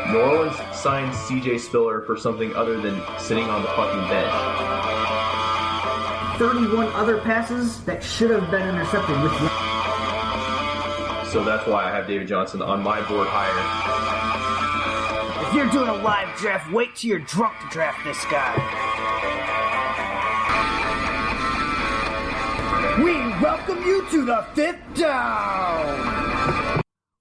New Orleans signed C.J. Spiller for something other than sitting on the fucking bench. 31 other passes that should have been intercepted with one. So that's why I have David Johnson on my board higher. If you're doing a live draft, wait till you're drunk to draft this guy. We welcome you to the Fifth Down!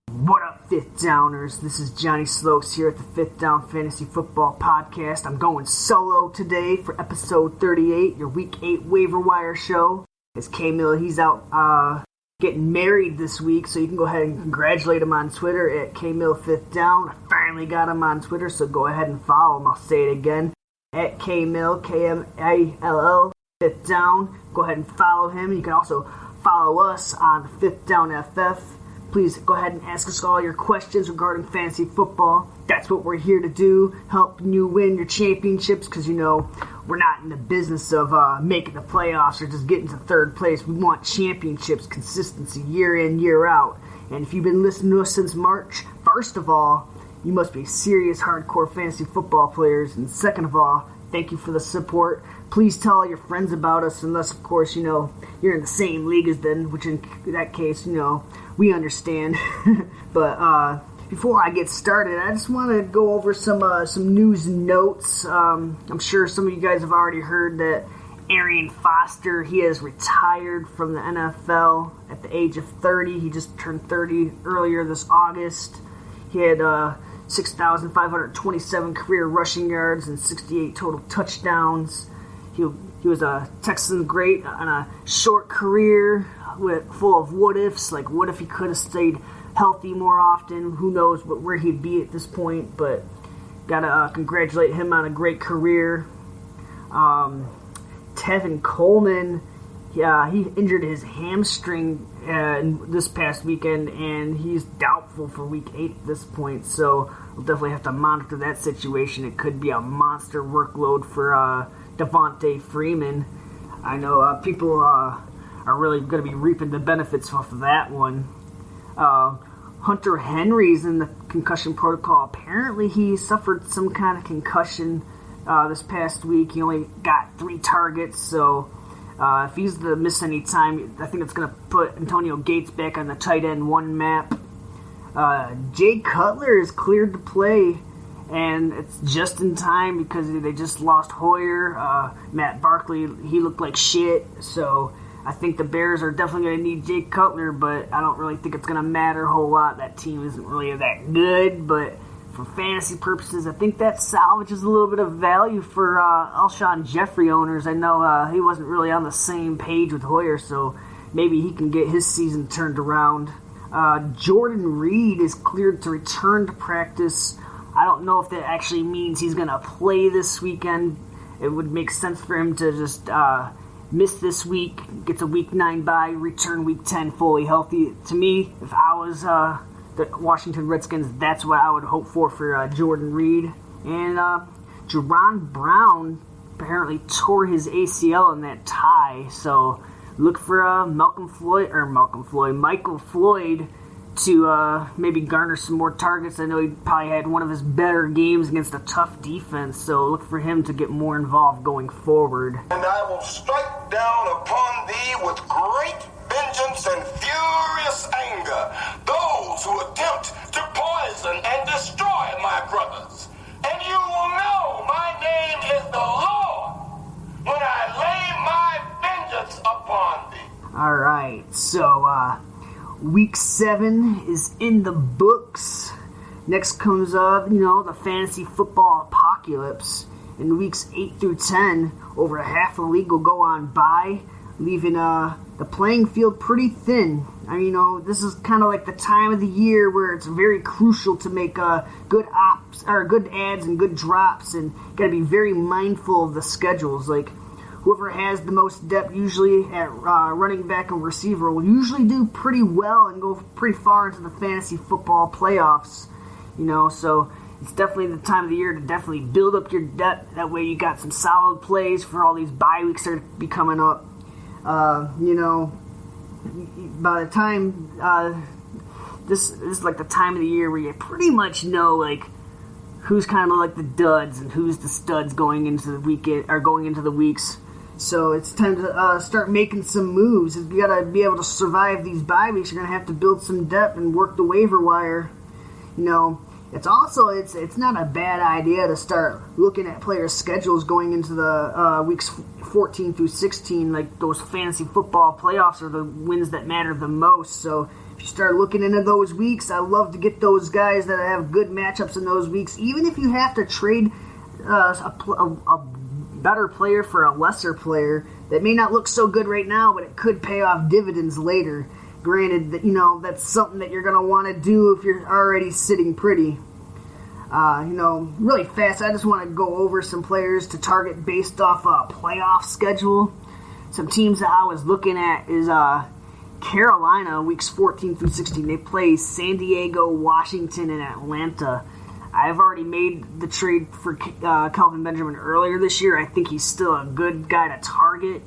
What up, Fifth Downers? This is Johnny Slokes here at the Fifth Down Fantasy Football Podcast. I'm going solo today for episode 38, your Week 8 waiver wire show. It's K-Mill, he's out getting married this week, so you can go ahead and congratulate him on Twitter at K-Mill5thDown. I finally got him on Twitter, so go ahead and follow him. I'll say it again, at K-Mill, K-M-I-L-L, 5th Down. Go ahead and follow him. You can also follow us on the 5th Down FF. Please go ahead and ask us all your questions regarding fantasy football. That's what we're here to do, help you win your championships, because, you know, we're not in the business of making the playoffs or just getting to third place. We want championships, consistency, year in, year out. And if you've been listening to us since March, first of all, you must be serious hardcore fantasy football players. And second of all, thank you for the support. Please tell all your friends about us, unless, of course, you know, you're in the same league as them, which in that case, you know, we understand. But before I get started, I just want to go over some news and notes. I'm sure some of you guys have already heard that Arian Foster, he has retired from the NFL at the age of 30. He just turned 30 earlier this August. He had 6,527 career rushing yards and 68 total touchdowns. He was a Texan great on a short career full of what-ifs. Like, what if he could have stayed healthy more often? Who knows where he'd be at this point, but gotta congratulate him on a great career. Tevin Coleman, he injured his hamstring this past weekend, and he's doubtful for Week 8 at this point, so we'll definitely have to monitor that situation. It could be a monster workload for Devontae Freeman. I know people are really going to be reaping the benefits off of that one. Hunter Henry's in the concussion protocol. Apparently he suffered some kind of concussion this past week. He only got 3 targets, so if he's to miss any time, I think it's going to put Antonio Gates back on the tight end 1 map. Jay Cutler is cleared to play, and it's just in time because they just lost Hoyer. Matt Barkley, he looked like shit, so I think the Bears are definitely going to need Jay Cutler, but I don't really think it's going to matter a whole lot. That team isn't really that good, but for fantasy purposes, I think that salvages a little bit of value for Alshon Jeffrey owners. I know he wasn't really on the same page with Hoyer, so maybe he can get his season turned around. Jordan Reed is cleared to return to practice. I don't know if that actually means he's going to play this weekend. It would make sense for him to just miss this week, gets a Week 9 bye, return Week 10 fully healthy. To me, if I was the Washington Redskins, that's what I would hope for Jordan Reed. And Jerron Brown apparently tore his ACL in that tie, so look for Michael Floyd to maybe garner some more targets. I know he probably had one of his better games against a tough defense, so look for him to get more involved going forward. And I will strike down upon thee with great vengeance and furious anger those who attempt to poison and destroy my brothers. And you will know my name is the Lord when I lay my vengeance upon thee. Alright, so Week 7 is in the books. Next comes the fantasy football apocalypse. In weeks 8 through 10, over half the league will go on bye, leaving the playing field pretty thin. I mean, this is kind of like the time of the year where it's very crucial to make good ads and good drops, and got to be very mindful of the schedules. Like, whoever has the most depth, usually at running back and receiver, will usually do pretty well and go pretty far into the fantasy football playoffs. So it's definitely the time of the year to definitely build up your depth. That way you got some solid plays for all these bye weeks that are be coming up. By the time this is like the time of the year where you pretty much know, like, who's kind of like the duds and who's the studs going into the weekend or going into the weeks. So it's time to start making some moves. If you got to be able to survive these bye weeks, you're going to have to build some depth and work the waiver wire. It's also it's not a bad idea to start looking at players' schedules going into the weeks 14 through 16. Like those fantasy football playoffs are the wins that matter the most. So if you start looking into those weeks, I love to get those guys that have good matchups in those weeks. Even if you have to trade a better player for a lesser player that may not look so good right now, but it could pay off dividends later. Granted, that that's something that you're going to want to do if you're already sitting pretty. Really fast, I just want to go over some players to target based off a playoff schedule. Some teams that I was looking at is Carolina, weeks 14 through 16. They play San Diego, Washington, and Atlanta. I've already made the trade for Kelvin Benjamin earlier this year. I think he's still a good guy to target,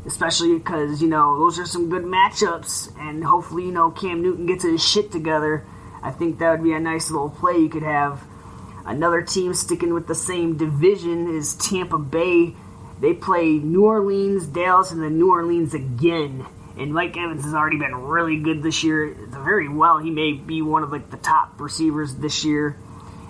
especially because, those are some good matchups, and hopefully, Cam Newton gets his shit together. I think that would be a nice little play you could have. Another team sticking with the same division is Tampa Bay. They play New Orleans, Dallas, and then New Orleans again. And Mike Evans has already been really good this year. Very well. He may be one of the top receivers this year.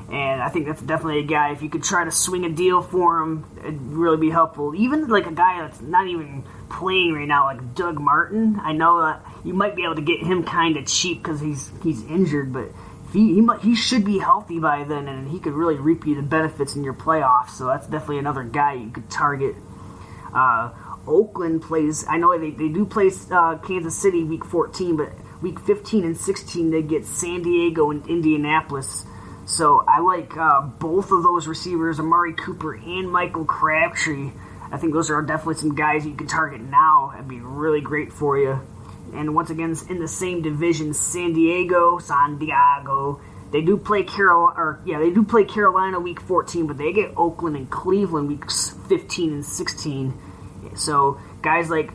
And I think that's definitely a guy, if you could try to swing a deal for him, it'd really be helpful. Even a guy that's not even playing right now, like Doug Martin. I know that you might be able to get him kind of cheap because he's injured, but he should be healthy by then, and he could really reap you the benefits in your playoffs. So that's definitely another guy you could target. Oakland plays, I know they do play Kansas City week 14, but week 15 and 16 they get San Diego and Indianapolis. So I like both of those receivers, Amari Cooper and Michael Crabtree. I think those are definitely some guys you can target now. That'd be really great for you. And once again, in the same division, San Diego. They do play Carolina week 14, but they get Oakland and Cleveland weeks 15 and 16. So guys like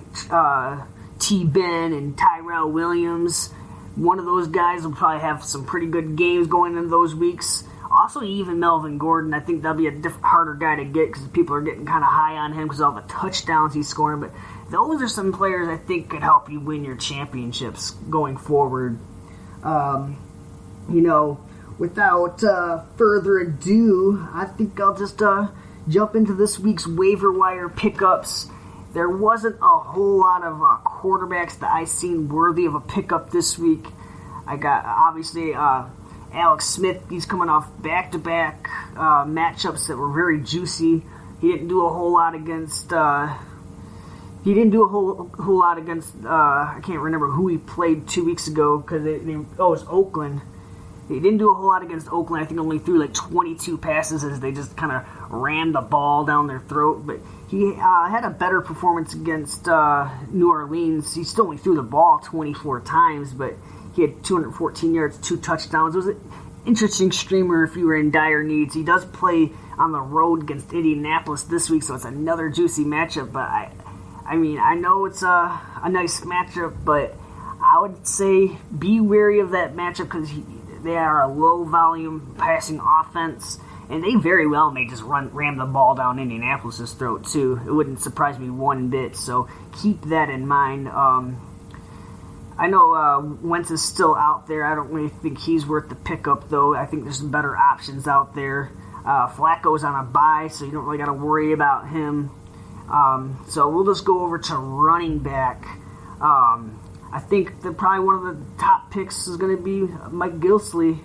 T-Ben and Tyrell Williams, one of those guys will probably have some pretty good games going into those weeks. Also, even Melvin Gordon, I think that'll be a harder guy to get because people are getting kind of high on him because of all the touchdowns he's scoring. But those are some players I think could help you win your championships going forward. Without further ado, I think I'll just jump into this week's waiver wire pickups. There wasn't a whole lot of quarterbacks that I seen worthy of a pickup this week. I got, obviously, Alex Smith. He's coming off back-to-back matchups that were very juicy. He didn't do a whole lot against... I can't remember who he played 2 weeks ago because it was Oakland. He didn't do a whole lot against Oakland. I think only threw 22 passes as they just kind of rammed the ball down their throat. But he had a better performance against New Orleans. He still only threw the ball 24 times, but he had 214 yards, 2 touchdowns. It was an interesting streamer if you were in dire needs. He does play on the road against Indianapolis this week, so it's another juicy matchup. But I know it's a nice matchup, but I would say be wary of that matchup because they are a low-volume passing offense, and they very well may just ram the ball down Indianapolis' throat, too. It wouldn't surprise me one bit, so keep that in mind. I know Wentz is still out there. I don't really think he's worth the pickup, though. I think there's some better options out there. Flacco's on a bye, so you don't really got to worry about him. So we'll just go over to running back. I think that probably one of the top picks is going to be Mike Gillislee.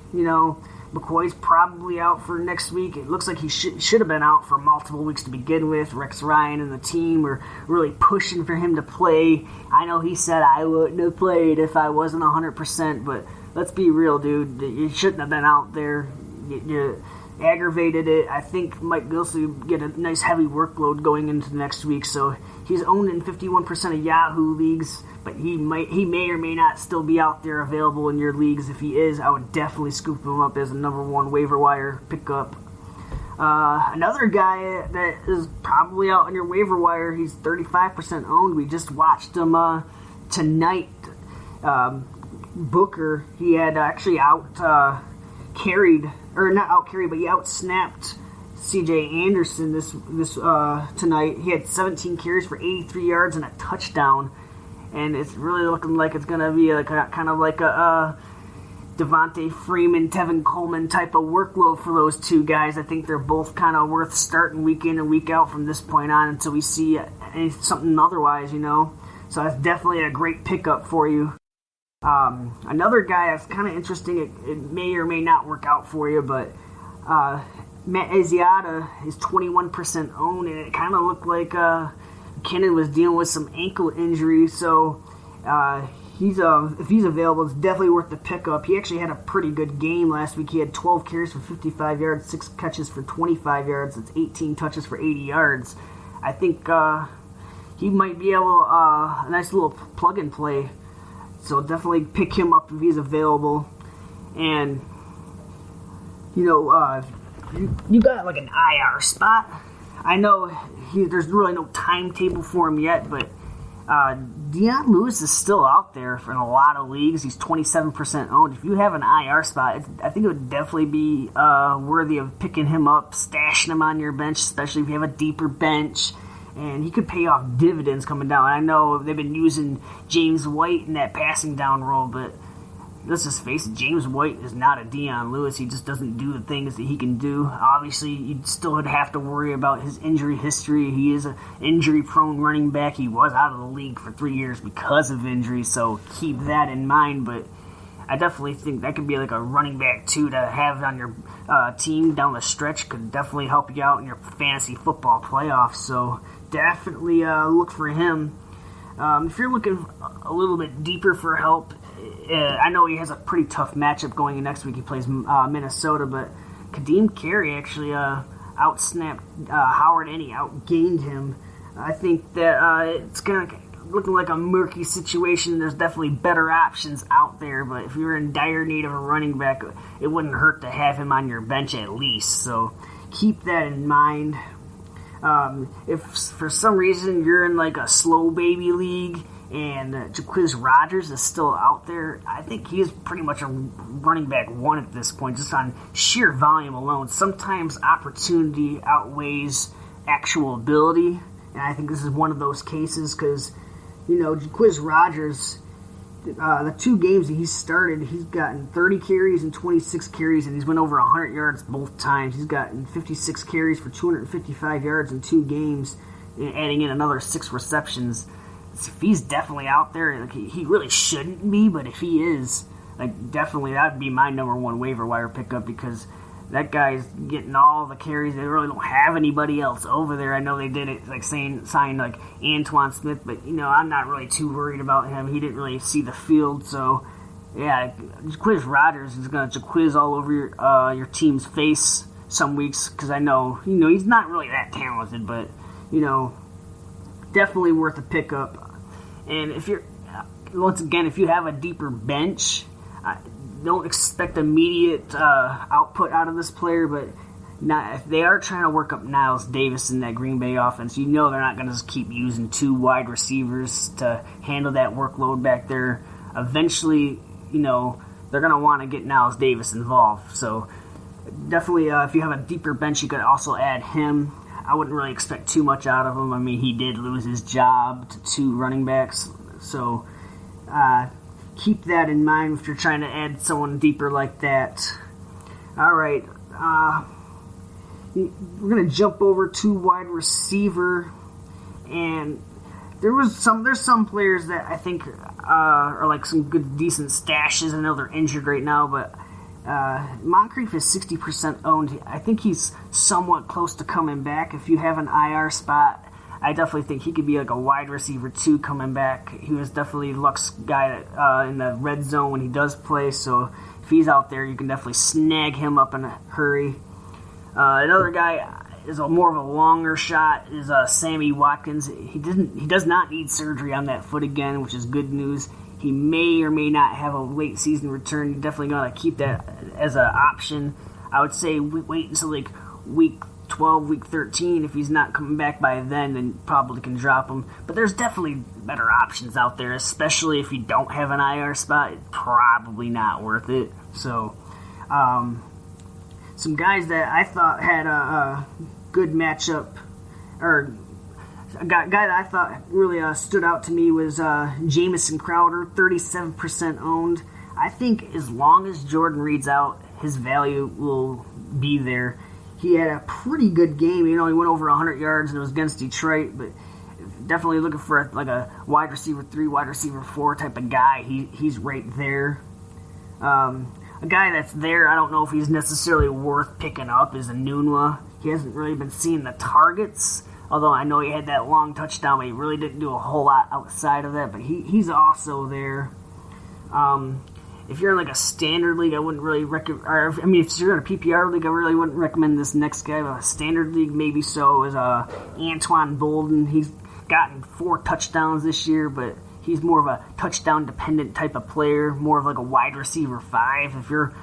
McCoy's probably out for next week. It looks like he should have been out for multiple weeks to begin with. Rex Ryan and the team were really pushing for him to play. I know he said I wouldn't have played if I wasn't 100%, but let's be real, dude. You shouldn't have been out there. You aggravated it. I think Mike Gillislee will get a nice heavy workload going into next week, so he's owned in 51% of Yahoo leagues, but he may or may not still be out there available in your leagues. If he is, I would definitely scoop him up as a number one waiver wire pickup. Another guy that is probably out on your waiver wire, he's 35% owned. We just watched him tonight. Booker, he had actually out he outsnapped C.J. Anderson this tonight. He had 17 carries for 83 yards and a touchdown, and it's really looking like it's going to be kind of like a Devontae Freeman, Tevin Coleman type of workload for those two guys. I think they're both kind of worth starting week in and week out from this point on until we see something otherwise, So that's definitely a great pickup for you. Another guy that's kind of interesting, it may or may not work out for you, but Matt Asiata is 21% owned, and it kind of looked like McKinnon was dealing with some ankle injury, so if he's available, it's definitely worth the pickup. He actually had a pretty good game last week. He had 12 carries for 55 yards, 6 catches for 25 yards. That's 18 touches for 80 yards. I think he might be able a nice little plug and play. So definitely pick him up if he's available. And you got like an IR spot. I know there's really no timetable for him yet, but Deion Lewis is still out there in a lot of leagues. He's 27% owned. If you have an IR spot, I think it would definitely be worthy of picking him up, stashing him on your bench, especially if you have a deeper bench. And he could pay off dividends coming down. I know they've been using James White in that passing down role, but let's just face it, James White is not a Deion Lewis. He just doesn't do the things that he can do. Obviously, you still would have to worry about his injury history. He is an injury-prone running back. He was out of the league for 3 years because of injury, so keep that in mind. But I definitely think that could be like a running back, too, to have on your team down the stretch. Could definitely help you out in your fantasy football playoffs. So definitely look for him. If you're looking a little bit deeper for help, I know he has a pretty tough matchup going in next week. He plays Minnesota, but Kadeem Carey actually outsnapped Howard and he outgained him. I think that it's looking like a murky situation. There's definitely better options out there, but if you're in dire need of a running back, it wouldn't hurt to have him on your bench at least. So keep that in mind. If for some reason you're in like a slow baby league and Jaquiz Rodgers is still out there, I think he is pretty much a running back one at this point, just on sheer volume alone. Sometimes opportunity outweighs actual ability, and I think this is one of those cases because, Jaquiz Rodgers, the 2 games that he's started, he's gotten 30 carries and 26 carries, and he's went over 100 yards both times. He's gotten 56 carries for 255 yards in 2 games, adding in another 6 receptions. If he's definitely out there, he really shouldn't be, but if he is, definitely that would be my number one waiver wire pickup because that guy's getting all the carries. They really don't have anybody else over there. I know they did it, signed Antoine Smith, but, I'm not really too worried about him. He didn't really see the field, so, yeah, Jaquiz Rodgers is going to Jaquiz all over your team's face some weeks because I know, he's not really that talented, but, definitely worth a pickup. And if you have a deeper bench, don't expect immediate output out of this player, but if they are trying to work up Niles Davis in that Green Bay offense, they're not going to just keep using 2 wide receivers to handle that workload back there. Eventually, they're going to want to get Niles Davis involved. So definitely, if you have a deeper bench, you could also add him. I wouldn't really expect too much out of him. I mean, he did lose his job to 2 running backs, so keep that in mind if you're trying to add someone deeper like that. All right, we're gonna jump over to wide receiver, and there's some players that I think are like some good decent stashes. I know they're injured right now, but Moncrief is 60% owned. I think he's somewhat close to coming back. If you have an IR spot, I definitely think he could be like a wide receiver too coming back. He was definitely Luck's guy in the red zone when he does play, so if he's out there, you can definitely snag him up in a hurry. Another guy is more of a longer shot is Sammy Watkins. He does not need surgery on that foot again, which is good news. He may or may not have a late season return. You're definitely going to keep that as an option. I would say wait until like week 12, week 13. If he's not coming back by then probably can drop him. But there's definitely better options out there, especially if you don't have an IR spot. It's probably not worth it. So Some guys that I thought had a good matchup, or a guy that I thought really stood out to me was Jamison Crowder, 37% owned. I think as long as Jordan Reed's out, his value will be there. He had a pretty good game. He went over 100 yards and it was against Detroit, but definitely looking for a wide receiver 3, wide receiver 4 type of guy. He's right there. A guy that's there, I don't know if he's necessarily worth picking up, is Enunwa. He hasn't really been seeing the targets, although I know he had that long touchdown, but he really didn't do a whole lot outside of that, but he's also there. If you're in a standard league, I wouldn't really recommend, if you're in a PPR league, I really wouldn't recommend this next guy, but a standard league maybe so, is Antoine Bolden. He's gotten 4 touchdowns this year, but he's more of a touchdown-dependent type of player, more of a wide receiver 5. If you're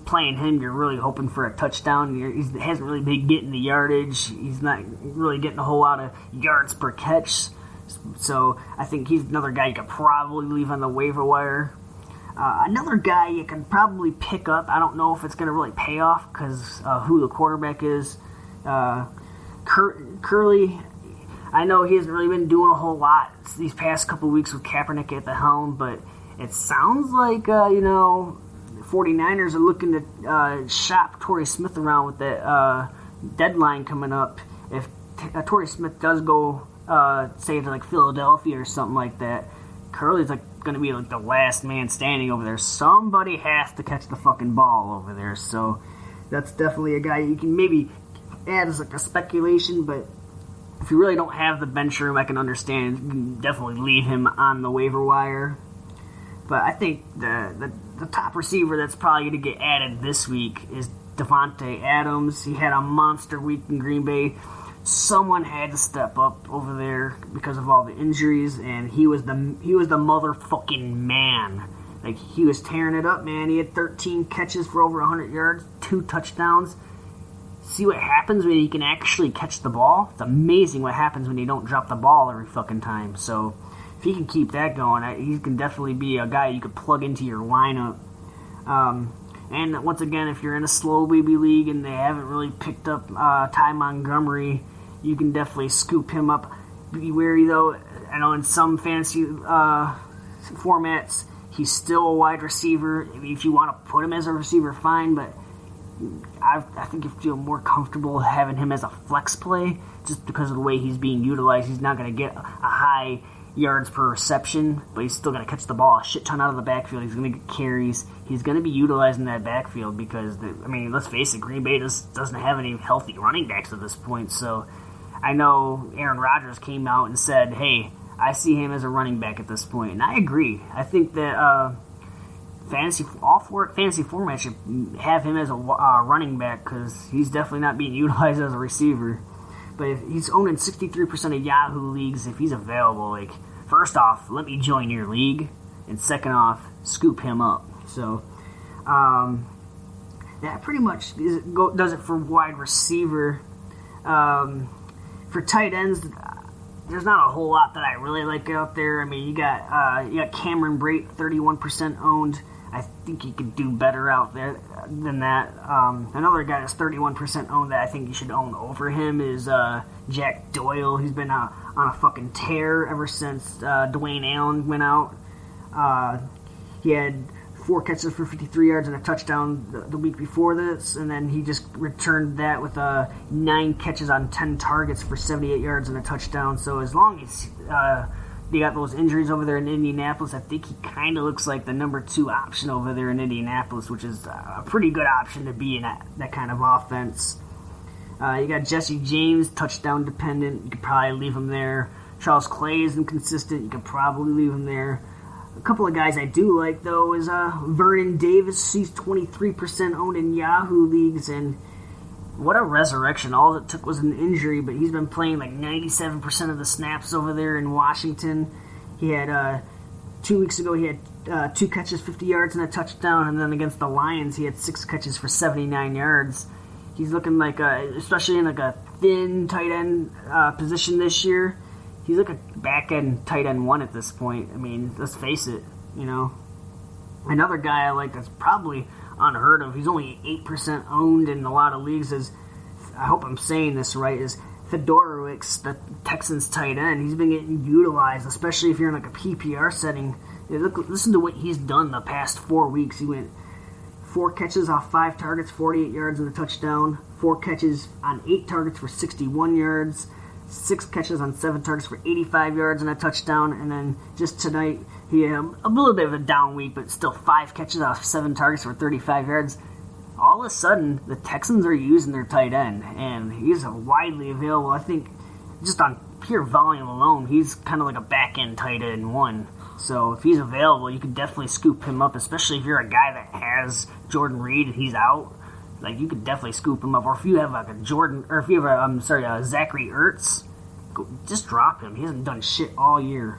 playing him, you're really hoping for a touchdown. He hasn't really been getting the yardage. He's not really getting a whole lot of yards per catch. So I think he's another guy you could probably leave on the waiver wire. Another guy you can probably pick up. I don't know if it's going to really pay off because who the quarterback is. Curley, I know he hasn't really been doing a whole lot these past couple weeks with Kaepernick at the helm, but it sounds like, 49ers are looking to shop Torrey Smith around with that deadline coming up. If Torrey Smith does go, say, to Philadelphia or something like that, Curley's going to be the last man standing over there. Somebody has to catch the fucking ball over there, so that's definitely a guy you can maybe add as a speculation, but if you really don't have the bench room, I can understand. You can definitely leave him on the waiver wire. But I think the top receiver that's probably going to get added this week is Devontae Adams. He had a monster week in Green Bay. Someone had to step up over there because of all the injuries, and he was the motherfucking man. He was tearing it up, man. He had 13 catches for over 100 yards, 2 touchdowns. See what happens when you can actually catch the ball? It's amazing what happens when you don't drop the ball every fucking time. So if he can keep that going, he can definitely be a guy you could plug into your lineup. And once again, if you're in a slow baby league and they haven't really picked up Ty Montgomery, you can definitely scoop him up. Be wary though. I know in some fantasy formats, he's still a wide receiver. If you want to put him as a receiver, fine, but I think you feel more comfortable having him as a flex play just because of the way he's being utilized. He's not going to get a high yards per reception, but he's still going to catch the ball a shit ton out of the backfield. He's going to get carries. He's going to be utilized in that backfield because, let's face it, Green Bay doesn't have any healthy running backs at this point. So I know Aaron Rodgers came out and said, hey, I see him as a running back at this point, and I agree. I think that fantasy formats should have him as a running back because he's definitely not being utilized as a receiver. But if he's owned in 63% of Yahoo leagues, if he's available, first off, let me join your league, and second off, scoop him up. So, that pretty much does it for wide receiver. For tight ends, there's not a whole lot that I really like out there. You got Cameron Brate, 31% owned. I think he could do better out there than that. Another guy that's 31% owned that I think you should own over him is Jack Doyle. He's been on a fucking tear ever since Dwayne Allen went out. He had 4 catches for 53 yards and a touchdown the week before this, and then he just returned that with 9 catches on 10 targets for 78 yards and a touchdown. So as long as they got those injuries over there in Indianapolis, I think he kind of looks like the number 2 option over there in Indianapolis, which is a pretty good option to be in that kind of offense. You got Jesse James, touchdown dependent. You could probably leave him there. Charles Clay is inconsistent. You could probably leave him there. A couple of guys I do like, though, is Vernon Davis. He's 23% owned in Yahoo leagues, and what a resurrection. All it took was an injury, but he's been playing 97% of the snaps over there in Washington. He had, 2 weeks ago, he had 2 catches, 50 yards, and a touchdown, and then against the Lions, he had 6 catches for 79 yards. He's looking like, especially in a thin tight end position this year, he's like a back-end tight end 1 at this point. Let's face it, Another guy I like that's probably unheard of. He's only 8% owned in a lot of leagues. I hope I'm saying this right, is Fedorowicz, the Texans tight end. He's been getting utilized, especially if you're in like a PPR setting. Listen to what he's done the past 4 weeks. He went 4 catches off 5 targets, 48 yards and a touchdown. 4 catches on 8 targets for 61 yards. 6 catches on 7 targets for 85 yards and a touchdown. And then just tonight, he had a little bit of a down week, but still 5 catches off 7 targets for 35 yards. All of a sudden, the Texans are using their tight end, and he's widely available. I think just on pure volume alone, he's kind of like a back-end tight end one. So if he's available, you can definitely scoop him up, especially if you're a guy that has Jordan Reed and he's out. Like, you could definitely scoop him up. Or if you have like a Zachary Ertz, just drop him. He hasn't done shit all year.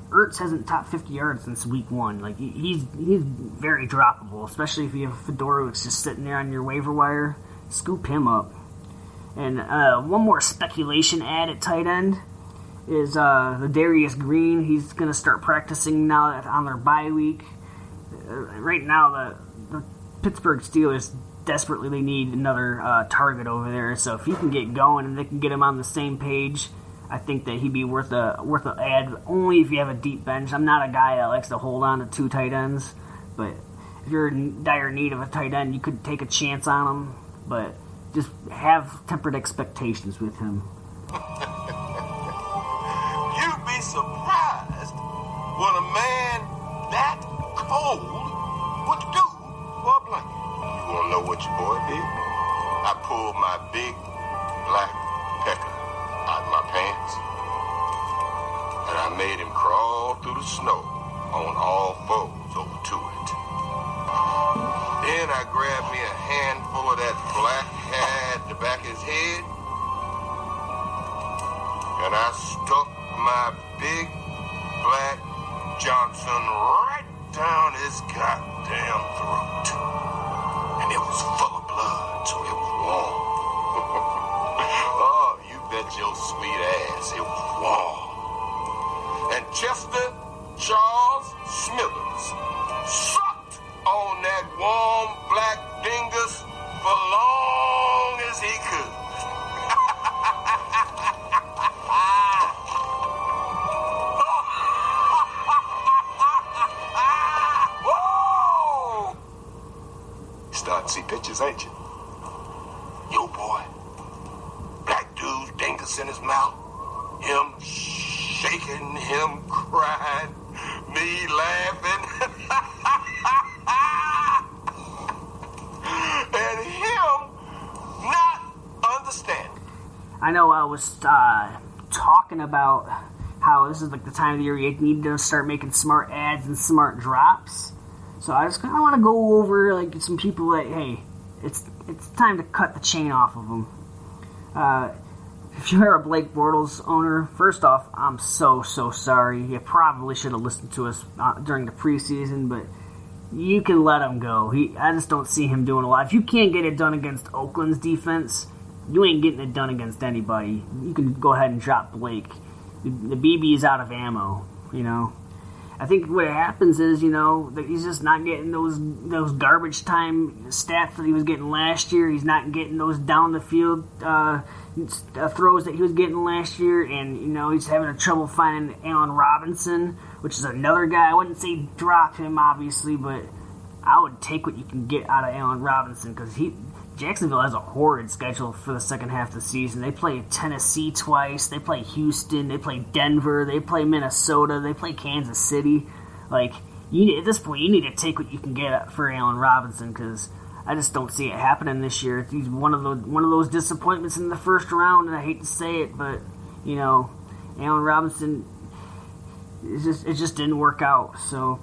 Ertz hasn't topped 50 yards since week 1. Like, he's very droppable, especially if you have Fedorowicz just sitting there on your waiver wire. Scoop him up. And one more speculation ad at tight end is the Darius Green. He's going to start practicing now on their bye week. Right now, the Pittsburgh Steelers desperately need another target over there. So if he can get going and they can get him on the same page, I think that he'd be worth an ad only if you have a deep bench. I'm not a guy that likes to hold on to 2 tight ends, but if you're in dire need of a tight end, you could take a chance on him, but just have tempered expectations with him. You'd be surprised what a man that cold would do for a blanket. You want to know what your boy did? I pulled my big black pecker out of my pants, and I made him crawl through the snow on all fours over to it. Then I grabbed me a handful of that black hair at the back of his head, and I stuck my big black Johnson right down his goddamn throat. And it was full of blood, so it was warm. Oh, you bet your sweet ass it was warm. And Chester Charles Smithers sucked on that warm black dingus for long as he could. Whoa! Start to see pictures, ain't you? Yo, boy. Black dude's dingus in his mouth. Him shaking, him crying, me laughing. And him not understanding. I know I was talking about how this is like the time of the year you need to start making smart ads and smart drops. So I just kind of want to go over like some people that, hey, it's time to cut the chain off of them. If you're a Blake Bortles owner, first off, I'm so sorry. You probably should have listened to us during the preseason, but you can let him go. I just don't see him doing a lot. If you can't get it done against Oakland's defense, you ain't getting it done against anybody. You can go ahead and drop Blake. The BB is out of ammo, I think what happens is, that he's just not getting those garbage time stats that he was getting last year. He's not getting those down the field throws that he was getting last year, and he's having trouble finding Allen Robinson, which is another guy. I wouldn't say drop him, obviously, but I would take what you can get out of Allen Robinson because Jacksonville has a horrid schedule for the second half of the season. They play Tennessee twice. They play Houston. They play Denver. They play Minnesota. They play Kansas City. Like, at this point, you need to take what you can get for Allen Robinson because I just don't see it happening this year. He's one of those disappointments in the first round, and I hate to say it, but Allen Robinson, it just didn't work out. So,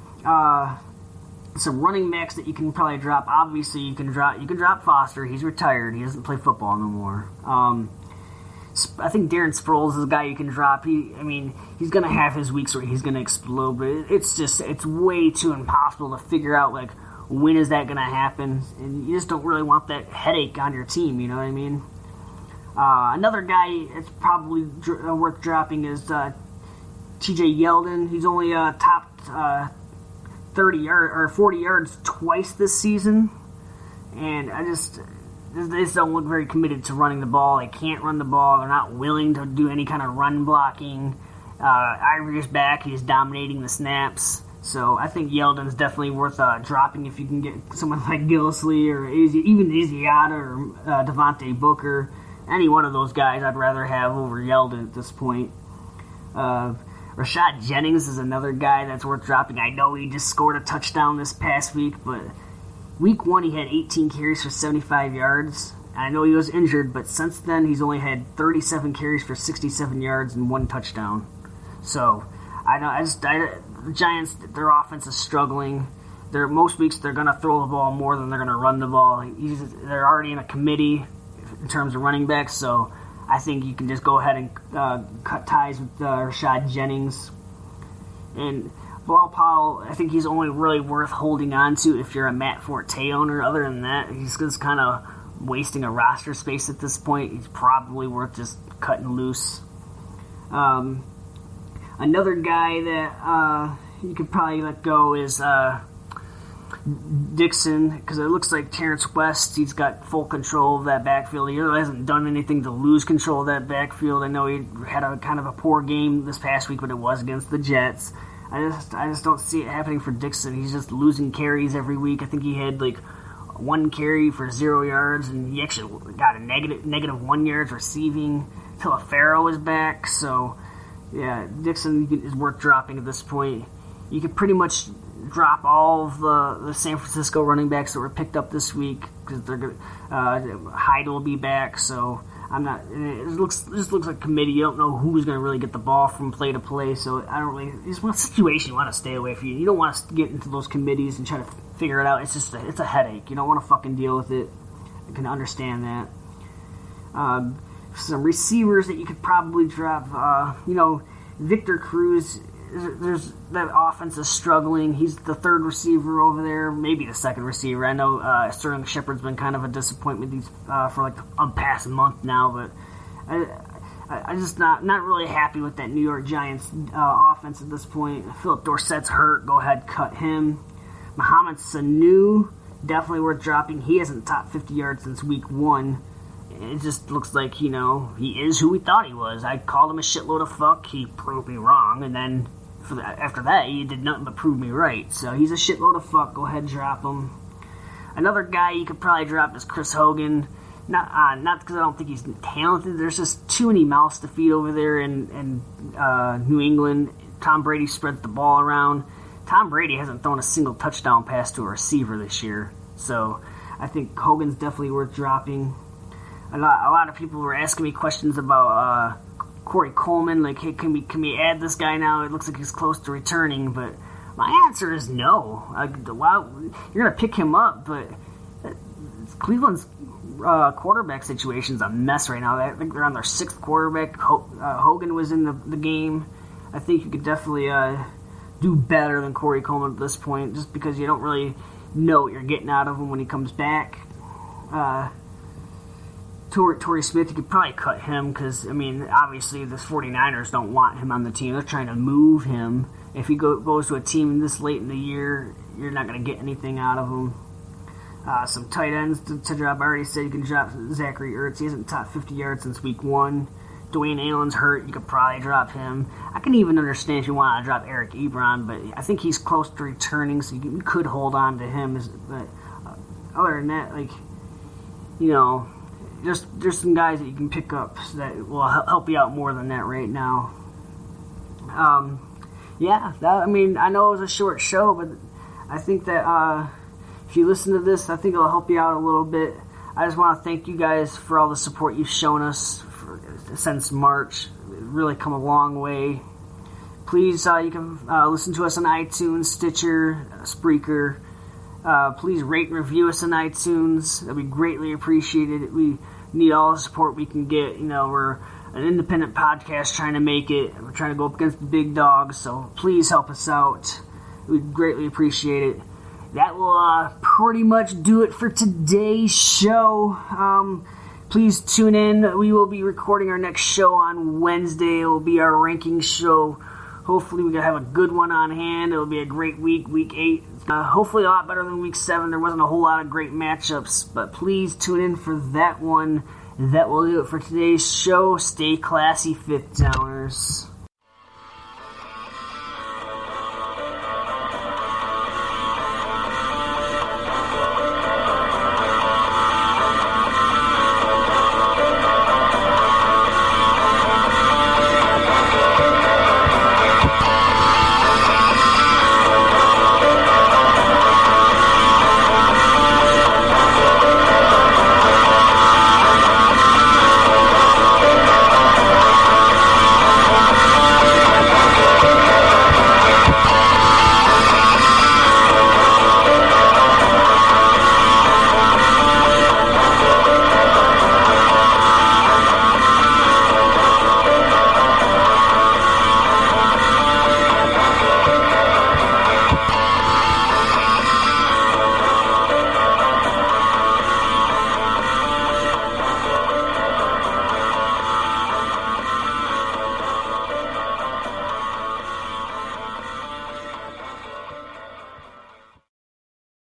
some running backs that you can probably drop. Obviously, you can drop Foster. He's retired. He doesn't play football no more. I think Darren Sproles is a guy you can drop. He's going to have his weeks where he's going to explode, but it's way too impossible to figure out, like, when is that going to happen? And you just don't really want that headache on your team, you know what I mean? Another guy that's probably worth dropping is TJ Yeldon. He's only top 40 yards twice this season, and they just don't look very committed to running the ball. They can't run the ball. They're not willing to do any kind of run blocking. Ivory's back. He's dominating the snaps. So I think Yeldon's definitely worth dropping if you can get someone like Gillislee or even Isiata or Devontae Booker. Any one of those guys I'd rather have over Yeldon at this point. Rashad Jennings is another guy that's worth dropping. I know he just scored a touchdown this past week, but week 1 he had 18 carries for 75 yards. I know he was injured, but since then he's only had 37 carries for 67 yards and 1 touchdown. So the Giants, their offense is struggling. Most weeks they're going to throw the ball more than they're going to run the ball. They're already in a committee in terms of running backs, so I think you can just go ahead and cut ties with Rashad Jennings. And Bilal Powell, I think he's only really worth holding on to if you're a Matt Forte owner. Other than that, he's just kind of wasting a roster space at this point. He's probably worth just cutting loose. Another guy that you could probably let go is Dixon, because it looks like Terrence West, he's got full control of that backfield. He really hasn't done anything to lose control of that backfield. I know he had a kind of a poor game this past week, but it was against the Jets. I just don't see it happening for Dixon. He's just losing carries every week. I think he had like 1 carry for 0 yards, and he actually got a negative 1 yards receiving. Tillafaro is back, so yeah, Dixon is worth dropping at this point. You could pretty much drop all of the San Francisco running backs that were picked up this week because they're Hyde will be back. So I'm not. It just looks like a committee. You don't know who's going to really get the ball from play to play. So I don't really. It's one situation you want to stay away from. You don't want to get into those committees and try to figure it out. It's just it's a headache. You don't want to fucking deal with it. I can understand that. Some receivers that you could probably drop. Victor Cruz. There's that offense is struggling. He's the 3rd receiver over there, maybe the 2nd receiver. I know Sterling Shepard's been kind of a disappointment for like a past month now, but I'm just not really happy with that New York Giants offense at this point. Philip Dorsett's hurt. Go ahead, cut him. Mohamed Sanu, definitely worth dropping. He hasn't topped 50 yards since week 1. It just looks like, he is who we thought he was. I called him a shitload of fuck. He proved me wrong, and then after that, he did nothing but prove me right. So he's a shitload of fuck. Go ahead and drop him. Another guy you could probably drop is Chris Hogan. Not because I don't think he's talented. There's just too many mouths to feed over there in New England. Tom Brady spreads the ball around. Tom Brady hasn't thrown a single touchdown pass to a receiver this year. So I think Hogan's definitely worth dropping. A lot of people were asking me questions about Corey Coleman, like, hey, can we add this guy now? It looks like he's close to returning, but my answer is no. You're going to pick him up, but Cleveland's quarterback situation's a mess right now. I think they're on their 6th quarterback. Hogan was in the game. I think you could definitely do better than Corey Coleman at this point, just because you don't really know what you're getting out of him when he comes back. Torrey Smith, you could probably cut him because, obviously the 49ers don't want him on the team. They're trying to move him. If he goes to a team this late in the year, you're not going to get anything out of him. Some tight ends to drop. I already said you can drop Zachary Ertz. He hasn't topped 50 yards since week 1. Dwayne Allen's hurt. You could probably drop him. I can even understand if you want to drop Eric Ebron, but I think he's close to returning, so you could hold on to him. But other than that, there's some guys that you can pick up that will help you out more than that right now. I know it was a short show, but I think that if you listen to this, I think it'll help you out a little bit. I just want to thank you guys for all the support you've shown us since March. It's really come a long way. Please, you can listen to us on iTunes, Stitcher, Spreaker. Please rate and review us on iTunes. That'd be greatly appreciated. We need all the support we can get. We're an independent podcast trying to make it. We're trying to go up against the big dogs, so please help us out. We'd greatly appreciate it. That will pretty much do it for today's show. Please tune in. We will be recording our next show on Wednesday. It will be our ranking show Hopefully we can have a good one on hand. It'll be a great week, week 8. Hopefully a lot better than week 7. There wasn't a whole lot of great matchups, but please tune in for that one. That will do it for today's show. Stay classy, Fifth Downers.